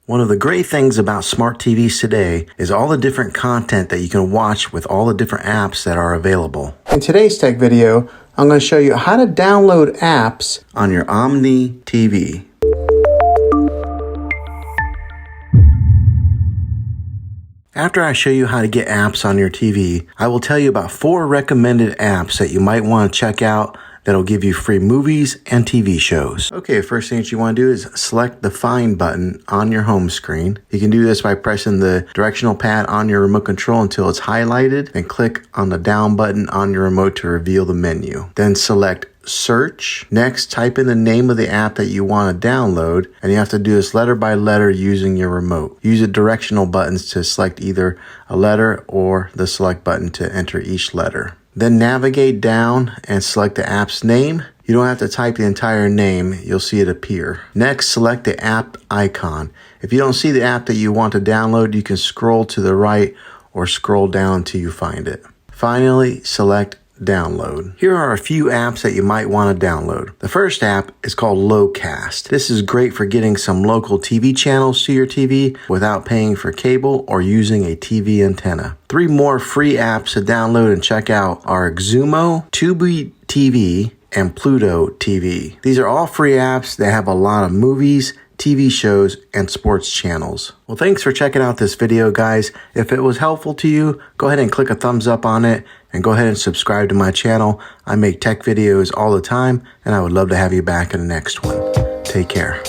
One of the great things about smart TVs today is all the different content that you can watch with all the different apps that are available. In today's tech video, I'm going to show you how to download apps on your Omni TV. After I show you how to get apps on your TV, I will tell you about 4 recommended apps that you might want to check out that'll give you free movies and TV shows. Okay, first thing that you want to do is select the Find button on your home screen. You can do this by pressing the directional pad on your remote control until it's highlighted, and click on the down button on your remote to reveal the menu. Then select Search. Next, type in the name of the app that you want to download, and you have to do this letter by letter using your remote. Use the directional buttons to select either a letter or the select button to enter each letter. Then navigate down and select the app's name. You don't have to type the entire name, you'll see it appear. Next, select the app icon. If you don't see the app that you want to download, you can scroll to the right or scroll down until you find it. Finally, select Download. Here are a few apps that you might want to download. The first app is called Locast. This is great for getting some local TV channels to your TV without paying for cable or using a TV antenna. 3 more free apps to download and check out are Xumo, Tubi TV, and Pluto TV. These are all free apps that have a lot of movies, TV shows, and sports channels. Well, thanks for checking out this video, guys. If it was helpful to you, go ahead and click a thumbs up on it and go ahead and subscribe to my channel. I make tech videos all the time, and I would love to have you back in the next one. Take care.